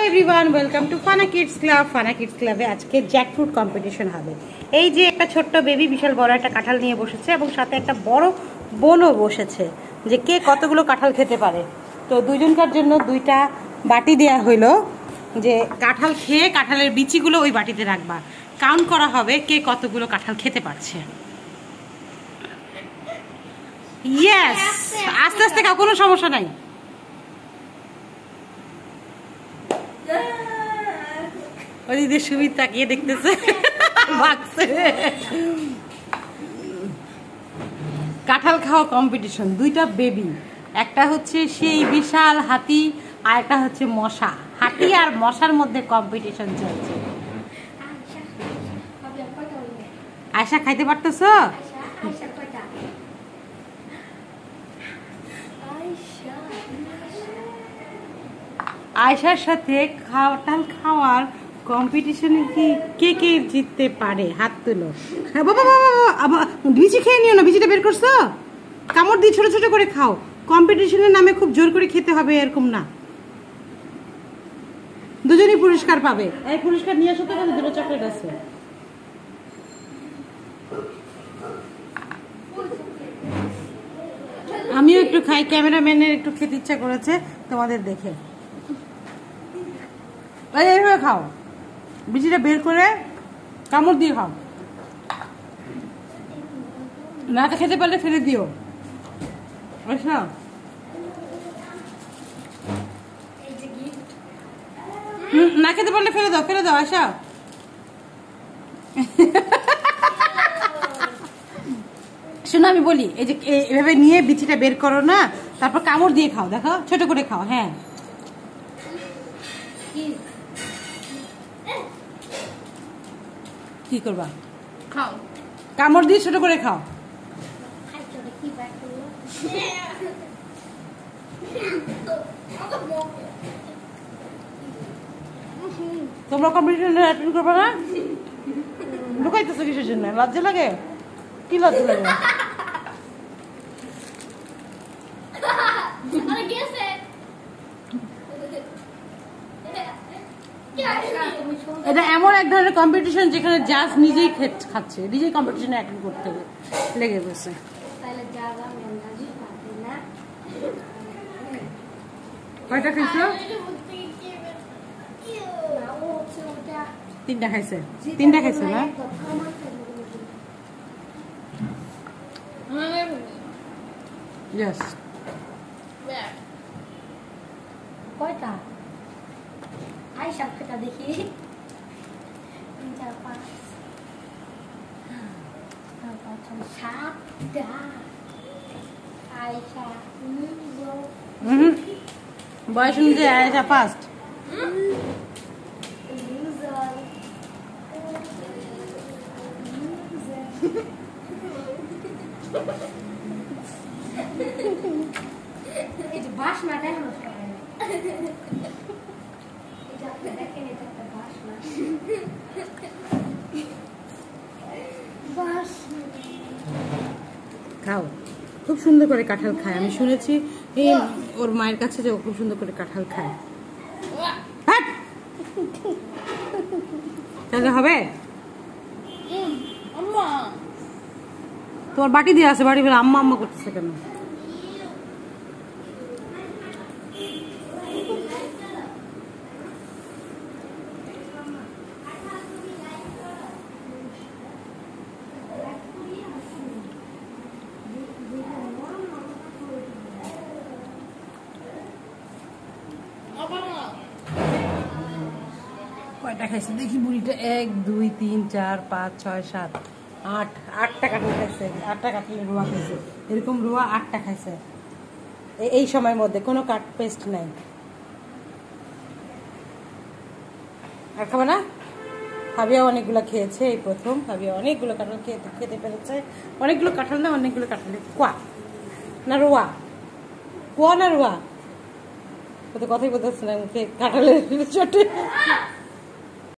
Everyone, welcome to Fanaa kids club. Fanaa kids ক্লাবে আজকে jackfruit competition হবে। এই যে একটা ছোট্ট বেবি বিশাল বড় একটা কাঁঠাল নিয়ে বসেছে এবং সাথে একটা বড় বোনও বসেছে, যে কে কতগুলো কাঁঠাল খেতে পারে। তো দুইজনকার জন্য দুইটা বাটি দেওয়া হইলো, যে কাঁঠাল খেয়ে কাঁঠালের বিচিগুলো ওই বাটিতে রাখবা, কাউন্ট করা হবে কে কতগুলো কাঁঠাল খেতে পারছে। ইয়েস, আস্তে আস্তে খাও, কোনো সমস্যা নাই। ওদের সুবিধা তাকিয়ে দেখতেছে, ভাগছে। কাঁঠাল খাওয়া কম্পিটিশন, দুইটা বেবি, একটা হচ্ছে সেই বিশাল হাতি আর একটা হচ্ছে মশা। হাতি আর মশার মধ্যে কম্পিটিশন চলছে। আয়শা খাইতে পারতেছো? আয়শার সাথে কাঁঠাল খাওয়ার কম্পিটিশনে কি কে কে জিততে পারে? হাত তুলো। বাবা বাবা, বিচি খেয়ে নিও না, বিচিটা বের করছো? কামড় দিয়ে ছোট ছোট করে খাও। কম্পিটিশনের নামে খুব জোর করে খেতে হবে এরকম না। দুজনই পুরস্কার পাবে। এই পুরস্কার নিয়ে আসো তো, দুটো চকলেট আছে। আমিও একটু খাই, ক্যামেরাম্যানের একটু খেতে ইচ্ছা করেছে তোমাদের দেখে। এইভাবে খাও, বিচিটা বের করে কামড় দিয়ে খাও। না তো খেতে পারলে ফেলে দিও। আচ্ছা, না খেতে পারলে ফেলে দাও, ফেলে দাও। আশা, শোনো আমি বলি, এই যে এভাবে নিয়ে বিচিটা বের করো না, তারপর কামড় দিয়ে খাও। দেখো, ছোট করে খাও। হ্যাঁ, কি করবা? খাও, কামড় দিয়ে ছোট করে খাও। তোমরা কম্পিটিশনে অ্যাটেন্ড করবে না? ঢুকাইতেছো কিসের জন্য? লজ্জা লাগে? কি লজ্জা লাগে? এটা এমন এক ধরনের কম্পিটিশন যেখানে জাজ নিজেই খাচ্ছে, নিজেই কম্পিটিশনে অ্যাটেন্ড করতে লেগে গেছে। কয়টা খাইছো? তিনটা খাইছে। তিনটা খাইছে না? ইয়েস। কয়টা? আয়শা খেটা দেখি। 3 4 5 7টা। আয়শা বয়স অনুযায়ী আয়শা ফার্স্ট। বাসনাটা এখন দেখেন, এটা একটা বাসনা। খাও, খুব সুন্দর করে কাঁঠাল খায়। আমি শুনেছি ওর মায়ের কাছে যে ও খুব সুন্দর করে কাঁঠাল খায়। তাহলে হবে? তোমার বাটি দিয়ে আছে, বাড়ি ফেলে আম্মা আম্মা করতেছে কেন? কয়টা খাইছে দেখি বুড়িটা? 1 2 3 4 5 6 7 8, 8টা কাঁঠাল খাইছে। 8টা কাঁঠালের রোয়া খাইছে। এরকম রোয়া 8টা খাইছে এই সময়ের মধ্যে। কোনো কাট পেস্ট নাই। আর খাবে না? হাবিয়া অনেকগুলো খেয়েছে, এই প্রথম হাবিয়া অনেকগুলো কাঁঠাল খেতে পেরেছে। অনেকগুলো কাঁঠাল না, অনেকগুলো কাঁঠালের কোয়া না রোয়া, কোয়া না রোয়া, ও তো কথাই বলতেছে না মুখে। কাঁঠালের চটে